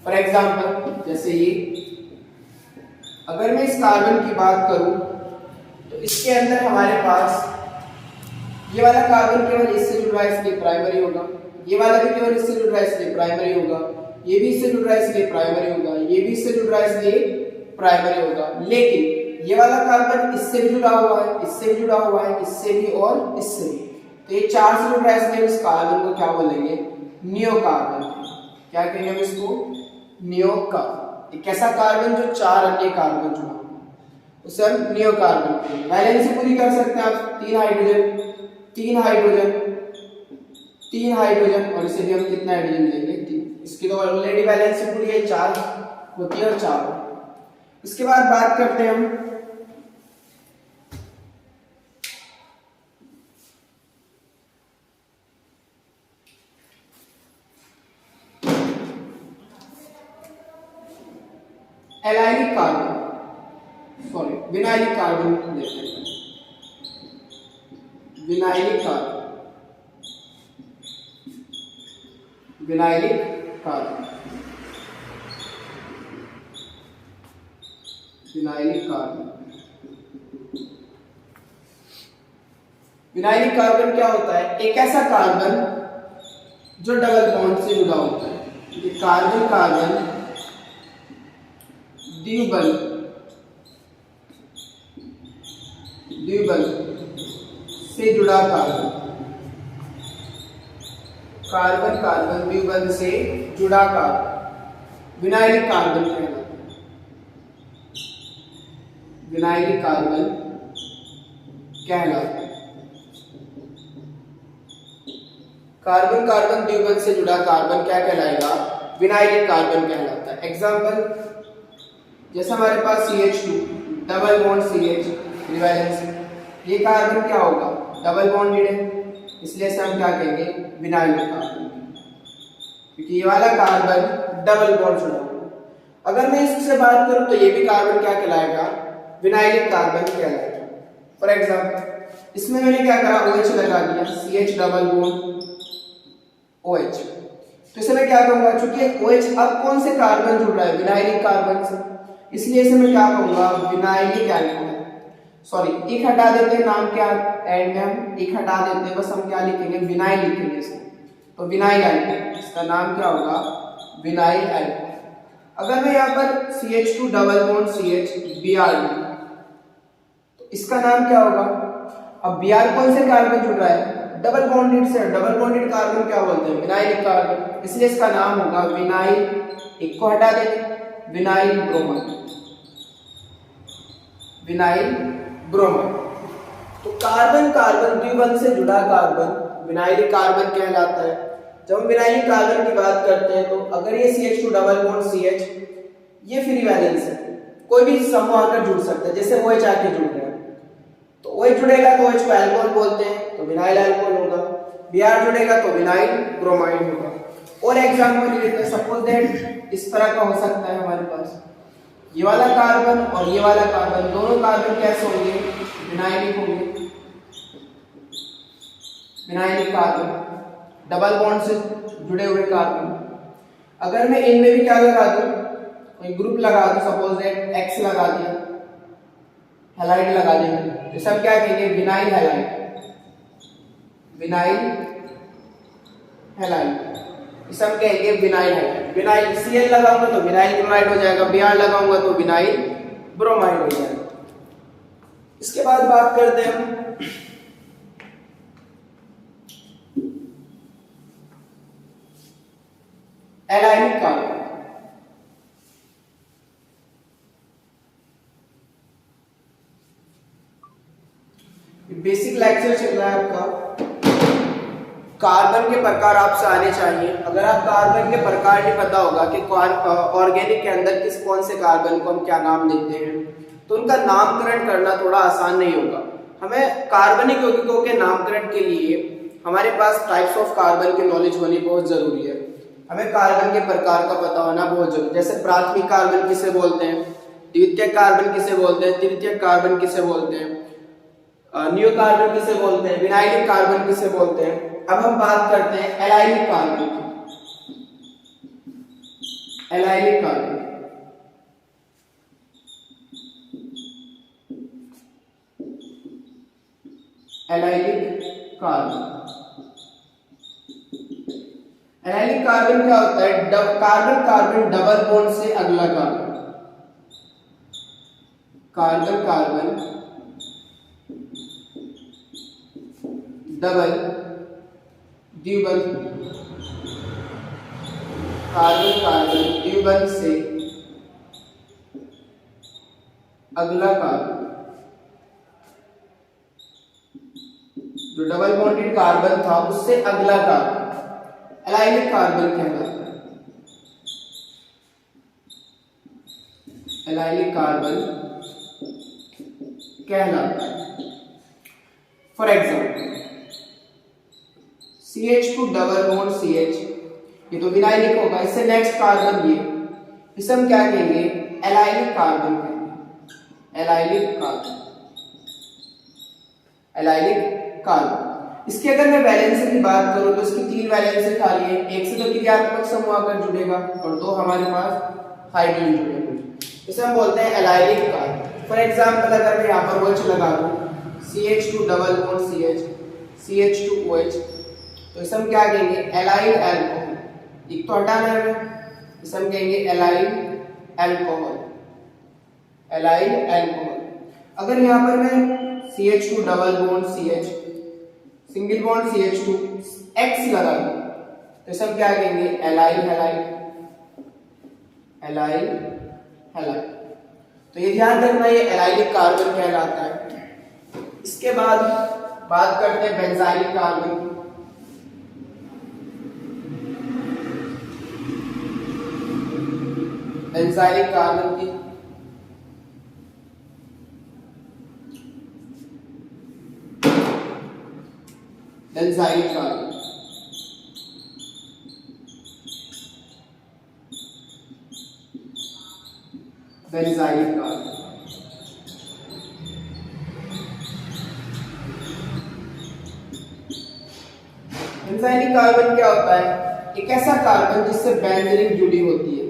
A: फॉर एग्जांपल जैसे ये, अगर मैं इस कार्बन की बात करूं तो इसके अंदर हमारे पास ये वाला कार्बन केवल इससे जुड़ रहा है, इसलिए प्राइमरी होगा, ये वाला भी केवल इससे जुड़ रहा है, इसलिए प्राइमरी होगा, ये भी इससे जुड़ रहा है, इसलिए प्राइमरी होगा, ये भी इससे जुड़ रहा है, इसलिए प्राइमरी होगा। लेकिन ये वाला कार्बन इससे भी जुड़ा हुआ है, इससे भी जुड़ा हुआ है, इससे भी और इससे भी, तो ये 4 से जुड़ रहा है, इसलिए इस कार्बन को क्या बोलेंगे? Neo carbon. क्या कहेंगे हम इसको? Neo carbon. एक ऐसा कार्बन जो 4 अन्य कार्बन जुड़ा हुआ है, उसे हम नियो कार्बन कहेंगे। वैलेंसी पूरी कर सकते हैं आप, 3 हाइड्रोजन, 3 हाइड्रोजन, 3 हाइड्रोजन, और इसे भी हम कितना हाइड्रोजन लेंगे? 3। इसकी तो ऑलरेडी वैलेंसी पूरी है, 4 होती है और 4। इसके बाद बात करते हैं हम एलाइनिक कार्बन, सॉरी विनाइलिक कार्बन लेते हैं। Vinylic carbon, vinylic carbon, vinylic carbon. Vinylic carbon क्या होता है? एक ऐसा कार्बन जो डबल बॉन्ड से जुड़ा होता है। ये कार्बन कार्बन द्विबल से जुड़ा कार्बन, कार्बन कार्बन द्विबंध से जुड़ा कार्बन विनाइलिक कार्बन कहलाता है। विनाइलिक कार्बन कहलाता है। कार्बन कार्बन द्विबंध से जुड़ा कार्बन क्या कहलाएगा? विनाइलिक कार्बन कहलाता है। एग्जाम्पल, जैसे हमारे पास CH2 डबल बॉन्ड CH रिवैलेंस, ये कार्बन क्या होगा? डबल बॉन्डेड है, इसलिए से हम क्या कहेंगे? विनाइलिक कार्बन, क्योंकि ये वाला कार्बन डबल बॉन्ड जुड़ा हुआ। अगर मैं इससे बात करूं तो ये भी कार्बन क्या कहलाएगा? विनाइलिक कार्बन कहलाएगा। फॉर एग्जाम्पल, इसमें मैंने क्या करा? OH लगा दिया, CH डबल बॉन्ड OH, तो इसे मैं क्या कहूंगा? चूंकि OH अब कौन से कार्बन जुड़ रहा है? विनाइलिक कार्बन से, इसलिए इसे मैं क्या कहूंगा? Vinylic alcohol. सॉरी, एक हटा देते हैं, नाम क्या एंड में हम एक हटा देते हैं, बस हम क्या लिखेंगे? विनाइल लिखेंगे इसको। तो विनाइल एल्कोहल, इसका नाम क्या होगा? Vinyl alcohol. अगर मैं यहाँ पर CH2 double bond CH Br, तो इसका नाम क्या होगा? अब Br कौन से कार्बन जुड़ रहा है? डबल बॉन्डेड से। डबल बॉन्डेड कार्बन क्या बोलते हैं? विनाइलिक कार्बन, इसलिए इसका नाम होगा विनाइल, एक को हटा देंगे, विनाइल ब्रोमाइड, विनाइल ब्रोमाइड। तो कार्बन कार्बन द्विबंध से जुड़ा कार्बन विनाइलिक कार्बन कहलाता है। जब हम विनाइलिक कार्बन की बात करते हैं तो अगर ये CH2 डबल बॉन्ड CH, ये फ्री वैलेंस है, कोई भी समूह आकर जुड़ सकता है, जैसे OH आके जुड़ रहा है, तो OH जुड़ेगा तो OH को अल्कोहल बोलते हैं, तो विनाइल अल्कोहल होगा। Br जुड़ेगा तो विनाइल ब्रोमाइड होगा। और एग्जांपल लेते हैं, सपोज दैट इस तरह का हो सकता है हमारे पास, ये वाला कार्बन और ये वाला कार्बन, दोनों कार्बन कैसे होंगे? विनाइलिक होंगे। विनाइलिक कार्बन डबल बॉन्ड से जुड़े हुए कार्बन। अगर मैं इनमें भी क्या लगा दूं? कोई ग्रुप लगा दूं, सपोज दैट X लगा दिया, हैलाइड लगा देंगे, तो सब क्या कहेंगे? विनाइल हैलाइड, विनाइल हैलाइड, सब कहेंगे विनाइल हैलाइड। विनाइल Cl लगाऊंगा तो विनाइल क्लोराइड हो जाएगा, Br लगाऊंगा तो विनाइल ब्रोमाइड हो जाएगा। इसके बाद बात करते हैं हम एलाइनिक कार्बन। बेसिक लेक्चर चल रहा है आपका, कार्बन के प्रकार आपसे आने चाहिए। अगर आप कार्बन के प्रकार नहीं पता होगा कि ऑर्गेनिक के अंदर किस कौन से कार्बन को हम क्या नाम देते हैं, तो उनका नामकरण करना थोड़ा आसान नहीं होगा। हमें कार्बनिक यौगिकों के नामकरण के लिए हमारे पास टाइप्स ऑफ कार्बन की नॉलेज होनी बहुत जरूरी है। हमें कार्बन के प्रकार का पता होना बहुत जरूरी है। जैसे प्राथमिक कार्बन किसे बोलते हैं, द्वितीयक कार्बन किसे बोलते हैं, तृतीयक कार्बन किसे बोलते हैं, न्यू कार्बन किसे बोलते हैं, विनाइलिक कार्बन किसे बोलते हैं। अब हम बात करते हैं एलाइलिक कार्बन की। Allylic carbon, allylic carbon, allylic carbon क्या होता है? कार्बन कार्बन डबल बॉन्ड से अगला कार्बन, कार्बन कार्बन डबल द्विबंध, कार्बन कार्बन द्विबंध से अगला कार्बन, जो डबल बॉन्डेड कार्बन था उससे अगला कार्बन एलाइलिक कार्बन कहलाता है। एलाइलिक कार्बन कहलाता है। For example CH2 double bond CH, ये तो विनाइलिक होगा, इससे नेक्स्ट कार्बन ये, इसे हम क्या कहेंगे? एलाइलिक कार्बन कहेंगे। Allylic carbon, allylic carbon. इसकी अगर मैं वैलेंसी की बात करूं तो इसकी 3 वैलेंसी खाली है। एक से तो क्रियात्मक समूह आकर जुड़ेगा और 2 हमारे पास हाइड्रोजन जुड़ेगा, इसे हम बोलते हैं एलाइलिक कार्बन। फॉर एग्जाम्पल अगर मैं यहाँ पर OH लगा दूं, CH2 double bond CH, CH2OH, तो इसे हम क्या कहेंगे, एलाइल अल्कोहल। एक तो हटाना है, इसे हम कहेंगे एलाइल अल्कोहल, एलाइल अल्कोहल। अगर यहाँ पर मैं CH2 double bond CH, single bond CH2 X लगा दूं, तो इसे हम क्या कहेंगे, एलाइल हैलाइड, एलाइल हैलाइड। तो ये ध्यान रखना, ये एलाइलिक कार्बन कहलाता है। इसके बाद बात करते हैं बेंजाइलिक कार्बन की। बेंजाइलिक कार्बन की benzylic carbon, benzylic carbon. Benzylic carbon क्या होता है, एक ऐसा कार्बन जिससे बेंजीन जुड़ी होती है,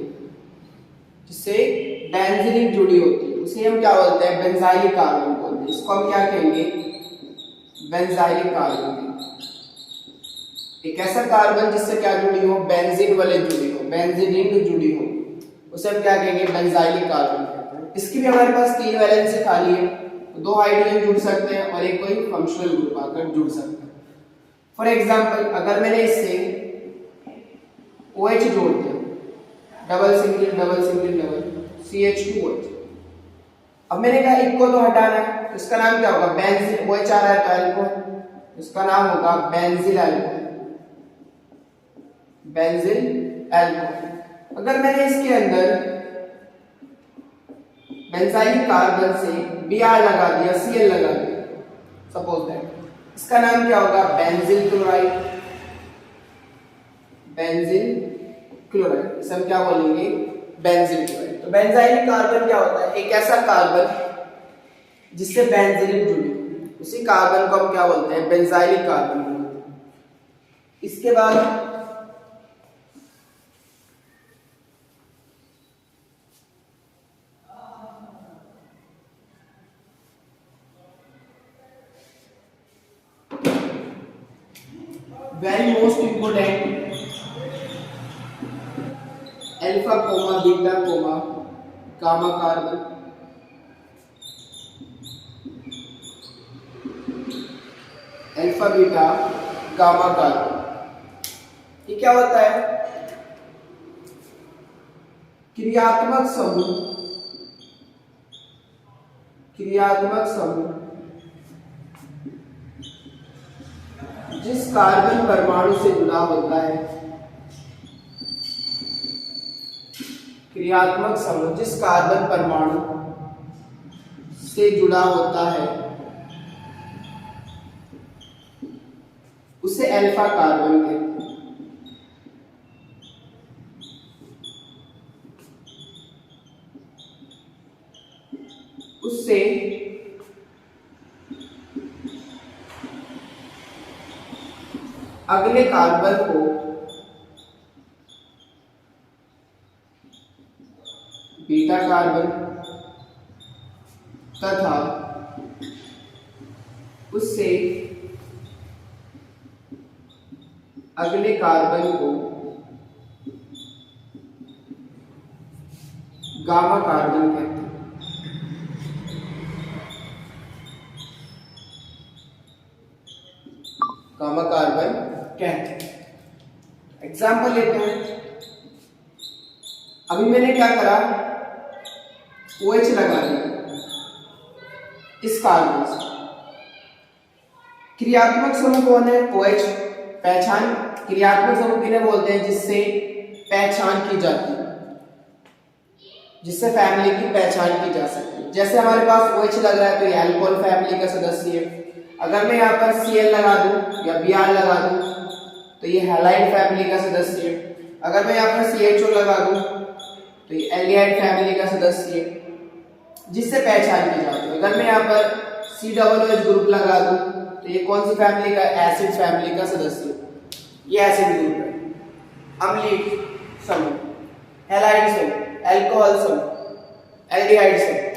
A: जिससे बेंजीन जुड़ी होती है, उसे हम क्या बोलते हैं, बेंजाइलिक कार्बन बोलते हैं। इसको हम क्या कहेंगे, बेंजाइलिक कार्बन। एक ऐसा कार्बन जिससे क्या जुड़ी हो, बेंजीन वाले जुड़ी हो, बेंजीन रिंग जुड़ी हो, उसे हम क्या कहेंगे, बेंजाइलिक कार्बन कहते हैं। इसकी भी हमारे पास 3 वैलेंसी खाली है, तो 2 हाइड्रोजन जुड़ सकते हैं और एक कोई फंक्शनल ग्रुप आकर जुड़ सकता है। फॉर एग्जांपल, अगर मैंने इससे OH जोड़ दिया, double single double single double CH2OH, अब मैंने कहा एक को तो हटाना है, तो इसका नाम क्या होगा, बेंजीन। OH आ रहा है तो अल्कोहल, इसका नाम होगा बेंजील अल्कोहल, बेंजील अल्कोहल। अगर मैंने इसके अंदर बेंजाइलिक कार्बन से Br लगा दिया, Cl लगा दिया, सपोज दैट, इसका नाम क्या होगा, बेंजील क्लोराइड, बेंजील क्लोराइड। इसे हम क्या बोलेंगे, बेंजील क्लोराइड। तो बेंजाइलिक कार्बन क्या होता है, एक ऐसा कार्बन जिससे बेंजीन जुड़ी, उसी कार्बन को हम क्या बोलते हैं, बेंजाइलिक कार्बन बोलते हैं। इसके बाद very most important, alpha comma beta comma gamma carbon. Alpha beta gamma carbon, ये क्या होता है, क्रियात्मक समूह, क्रियात्मक समूह जिस कार्बन परमाणु से जुड़ा होता है, क्रियात्मक समूह जिस कार्बन परमाणु से जुड़ा होता है, उसे अल्फा कार्बन कहते हैं। उससे अगले कार्बन को बीटा कार्बन तथा उससे अगले कार्बन को गामा कार्बन कहते हैं। गामा कार्बन कहते हैं। एग्जाम्पल लेते हैं। अभी मैंने क्या करा, OH लगा दिया इस कार्बन से। क्रियात्मक समूह कौन है, OH। पहचान, क्रियात्मक समूह किन्हें बोलते हैं, जिससे पहचान की जाती है, जिससे फैमिली की पहचान की जा सकती है। जैसे हमारे पास OH लग रहा है तो ये अल्कोहल फैमिली का सदस्य है। अगर मैं यहाँ पर Cl लगा दूं या Br लगा दूं तो ये हैलाइड फैमिली का सदस्य है। अगर मैं यहाँ पर CHO लगा दूं तो ये एल्डिहाइड फैमिली का सदस्य है, जिससे पहचान की जाती है। अगर मैं यहाँ पर COOH ग्रुप लगा दूं तो ये कौन सी फैमिली का, एसिड फैमिली का सदस्य है। ये एसिड ग्रुप है। अम्लीय समूह, हैलाइड समूह, अल्कोहल समूह, एल्डिहाइड समूह।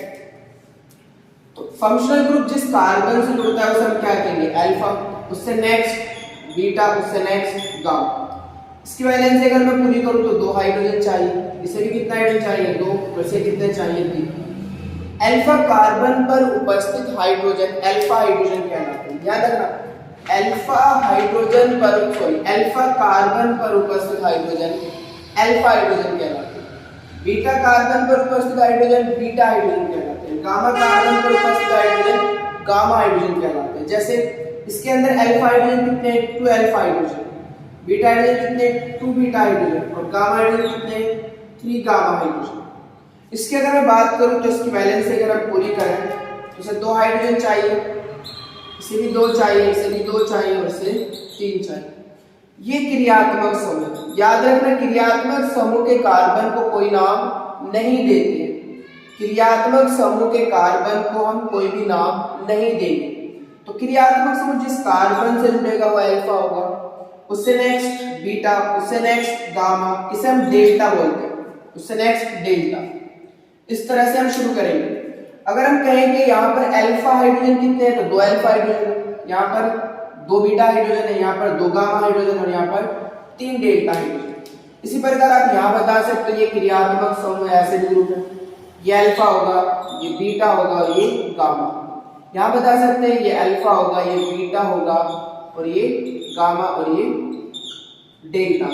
A: तो फंक्शनल ग्रुप जिस कार्बन से जुड़ता है उसे हम क्या कहेंगे, अल्फा। उससे नेक्स्ट बीटा, उससे नेक्स्ट गामा। इसकी वैलेंसी अगर मैं पूरी करूं तो 2 हाइड्रोजन चाहिए, इसे भी कितना हाइड्रोजन चाहिए 2, वैसे कितने चाहिए 3। अल्फा कार्बन पर उपस्थित हाइड्रोजन अल्फा हाइड्रोजन कहलाते हैं। याद रखना अल्फा हाइड्रोजन पर अल्फा कार्बन पर उपस्थित हाइड्रोजन अल्फा हाइड्रोजन कहलाते हैं। बीटा कार्बन पर उपस्थित हाइड्रोजन बीटा हाइड्रोजन कहलाते हैं। गामा कार्बन पर उपस्थित हाइड्रोजन गामा हाइड्रोजन कहलाते हैं। जैसे इसके अंदर अल्फा हाइड्रोजन कितने 2 अल्फा हाइड्रोजन, बीटा हाइड्रोजन कितने 2 बीटा हाइड्रोजन और गामा हाइड्रोजन कितने 3 गामा हाइड्रोजन। इसकी अगर मैं बात करूं तो इसकी वैलेंसी अगर हम पूरी करें तो इसे 2 हाइड्रोजन चाहिए, इसे भी 2 चाहिए, इसे भी 2 चाहिए और इसे 3 चाहिए। ये क्रियात्मक समूह। याद रखना क्रियात्मक समूह के कार्बन को कोई नाम नहीं देते। क्रियात्मक समूह के कार्बन को हम कोई भी नाम नहीं देंगे। तो क्रियात्मक समूह जिस कार्बन से जुड़ेगा वो अल्फा होगा, उससे नेक्स्ट बीटा, उससे नेक्स्ट गामा, इसे हम डेल्टा बोलते हैं, उससे नेक्स्ट डेल्टा। इस तरह से हम शुरू करेंगे। अगर हम कहें कि यहाँ पर अल्फा हाइड्रोजन कितने हैं तो 2 अल्फा हाइड्रोजन, यहाँ पर 2 बीटा हाइड्रोजन है, यहाँ पर 2 गामा हाइड्रोजन और यहाँ पर 3 डेल्टा हाइड्रोजन। इसी प्रकार आप यहाँ बता सकते हो ये क्रियात्मक समूह ऐसे भी ग्रुप है, ये अल्फा होगा, ये बीटा होगा और ये गामा। यहाँ बता सकते हैं ये अल्फा होगा, ये बीटा होगा और ये गामा और ये डेल्टा।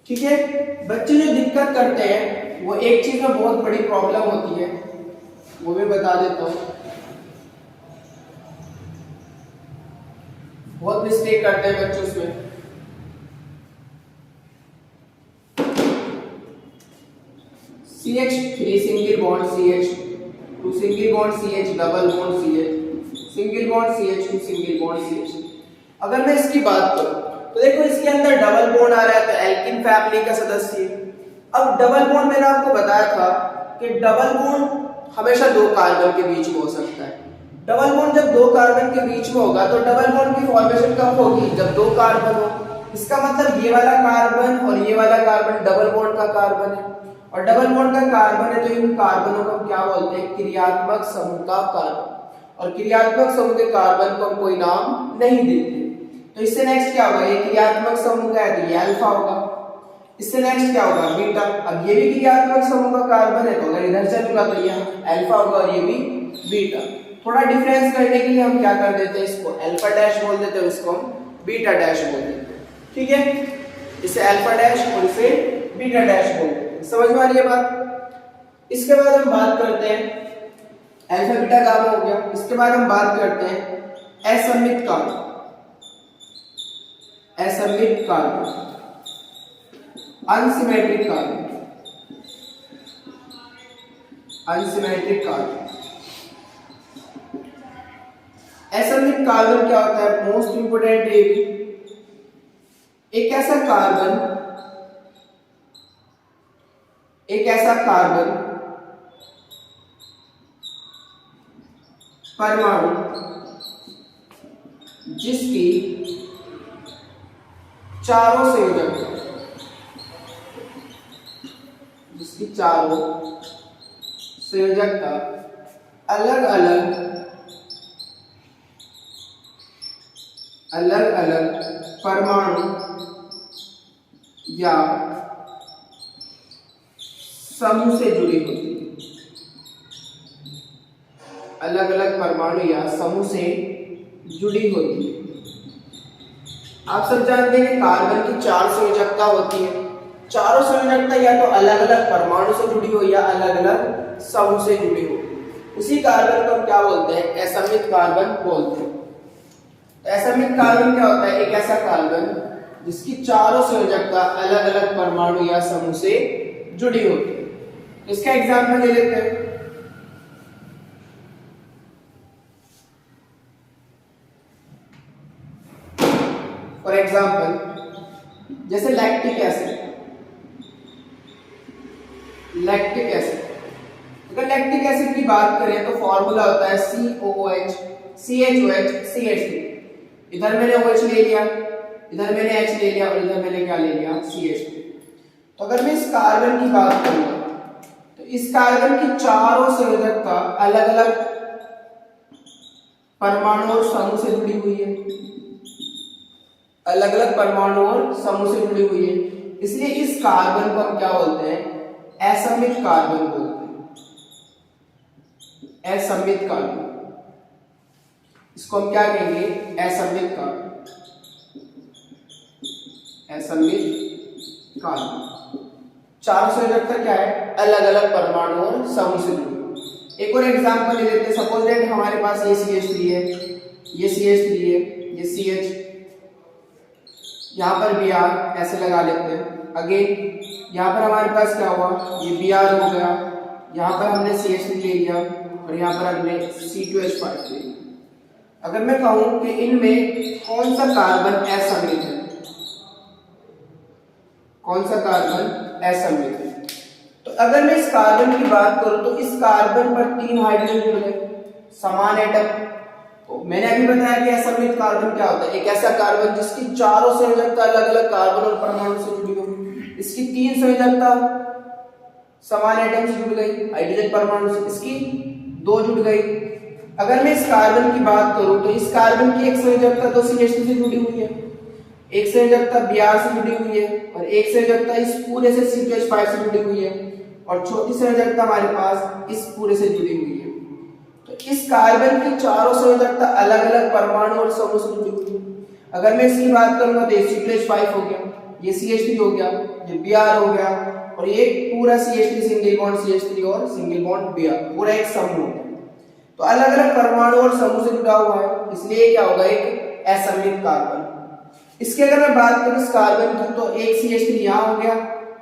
A: ठीक है, बच्चे जो दिक्कत करते हैं वो एक चीज में बहुत बड़ी प्रॉब्लम होती है, वो भी बता देता हूं। बहुत मिस्टेक करते हैं बच्चे उसमें। CH3 single bond CH, 2 single bond CH, double bond CH, single bond CH2, single bond CH। अगर मैं इसकी बात करूं तो देखो इसके अंदर डबल बॉन्ड आ रहा है तो एल्किन फैमिली का सदस्य है। अब डबल बॉन्ड मैंने आपको बताया था कि डबल बॉन्ड हमेशा 2 कार्बन के बीच में हो सकता है। डबल बॉन्ड जब 2 कार्बन के बीच में होगा तो डबल बॉन्ड की फॉर्मेशन कब होगी जब 2 कार्बन हो। इसका मतलब ये वाला कार्बन और ये वाला कार्बन डबल बॉन्ड का कार्बन है और डबल बॉन्ड का कार्बन है तो इन कार्बनों को हम क्या बोलते हैं क्रियात्मक समूह का कार्बन। और क्रियात्मक समूह के कार्बन को हम कोई नाम नहीं देते। तो इससे नेक्स्ट क्या होगा, ये क्रियात्मक समूह का है तो ये अल्फा होगा। इससे नेक्स्ट क्या होगा बीटा। अब ये भी क्रियात्मक समूह का कार्बन है तो अगर इधर चलूंगा तो ये अल्फा होगा और ये भी बीटा। थोड़ा डिफरेंस करने के लिए हम क्या कर देते हैं, इसको अल्फा डैश बोल देते हैं, इसको हम बीटा डैश बोल देते हैं। ठीक है, इसे अल्फा डैश और इसे बीटा डैश बोल देते हैं। समझ में आ रही है बात। इसके बाद हम बात करते हैं अल्फा बीटा गामा हो गया। इसके बाद हम बात करते हैं असममित कार्बन। असममित carbon, unsymmetric carbon, unsymmetric carbon. असममित कार्बन क्या होता है, मोस्ट इंपोर्टेंट एक ऐसा कार्बन, एक ऐसा कार्बन परमाणु जिसकी चारों संयोजकता, जिसकी चारों संयोजकता अलग अलग परमाणु या समूह से जुड़ी होती है। अलग अलग परमाणु या समूह से जुड़ी होती है। आप सब जानते हैं कि कार्बन की 4 संयोजकता होती है। चारों संयोजकता या तो अलग अलग परमाणु से जुड़ी हो या अलग अलग समूह से जुड़ी हो। उसी कार्बन को हम क्या बोलते हैं, असममित कार्बन बोलते हैं। असममित कार्बन क्या होता है, एक ऐसा कार्बन जिसकी चारों संयोजकता अलग अलग परमाणु या समूह से जुड़ी होती है। इसका एग्जाम्पल ले लेते हैं। फॉर एग्जाम्पल जैसे लैक्टिक एसिड, लैक्टिक एसिड। अगर लैक्टिक एसिड की बात करें तो फॉर्मूला होता है COOH, CHOH, CH3। इधर मैंने OH ले लिया, इधर मैंने H ले लिया और इधर मैंने क्या ले लिया, CH3। तो अगर मैं इस कार्बन की बात करूंगा तो इस कार्बन की चारों संयोजकता अलग अलग परमाणु और समूह से जुड़ी हुई है, अलग अलग परमाणु और समूह से जुड़ी हुई है, इसलिए इस कार्बन को हम क्या बोलते हैं, असममित कार्बन बोलते हैं, असममित कार्बन। इसको हम क्या कहेंगे, असममित कार्बन, असममित कार्बन। चारों संयोजकता क्या है, अलग अलग परमाणु और समूह से जुड़ी। एक और एग्जांपल ले लेते हैं, सपोज दैट हमारे पास ये CH3 है, ये CH3 है, ये CH, यहाँ पर Br ऐसे लगा लेते हैं। अगेन यहाँ पर हमारे पास क्या हुआ, ये Br हो गया, यहाँ पर हमने CH3 ले लिया और यहाँ पर हमने C2H5 ले लिया। अगर मैं कहूं कि इनमें कौन सा कार्बन असममित है, कौन सा कार्बन असममित है, तो अगर मैं इस कार्बन की बात करूं तो इस कार्बन पर 3 हाइड्रोजन जुड़ गए, समान एटम। तो मैंने अभी बताया कि असममित कार्बन क्या होता है, एक ऐसा कार्बन जिसकी चारों संयोजकता अलग अलग कार्बन और परमाणु से जुड़ी हो, इसकी 3 संयोजकता समान एटम से जुड़ गई, हाइड्रोजन परमाणु से, इसकी 2 जुड़ गई। अगर मैं इस कार्बन की बात करूं तो इस कार्बन की एक संयोजकता तो CH3 से जुड़ी हुई है, एक संयोजकता Br से जुड़ी हुई है और एक संयोजकता इस पूरे से C2H5 से जुड़ी हुई है और चौथी संयोजकता हमारे पास इस पूरे से जुड़ी हुई है। तो इस कार्बन की चारों संयोजकता अलग अलग परमाणु और समूह से जुड़ी हुई है। अगर मैं इसकी बात करूंगा तो ये C2H5 हो गया, ये CH3 हो गया, ये Br हो गया और ये पूरा CH3 सिंगल बॉन्ड CH3 और सिंगल बॉन्ड Br, पूरा एक समूह हो गया। तो अलग अलग परमाणु और समूह से जुड़ा हुआ है, इसलिए क्या होगा, एक असममित कार्बन। इसकी अगर मैं बात करूं इस कार्बन की तो एक CH3 यहाँ हो गया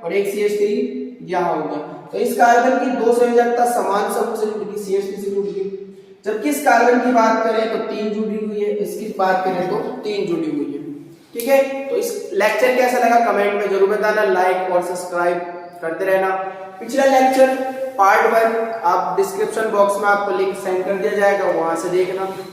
A: और एक CH3 यहाँ हो गया, तो इस कार्बन की 2 संयोजकता समान समूह से जुड़ी, CH3 से जुड़ी है। जबकि इस कार्बन की बात करें तो 3 जुड़ी हुई है, इसकी बात करें तो 3 जुड़ी हुई है। ठीक है, तो इस लेक्चर कैसा लगा कमेंट में जरूर बताना, लाइक और सब्सक्राइब करते रहना। पिछला लेक्चर पार्ट 1 आप डिस्क्रिप्शन बॉक्स में आपको लिंक सेंड कर दिया जाएगा, वहां से देखना।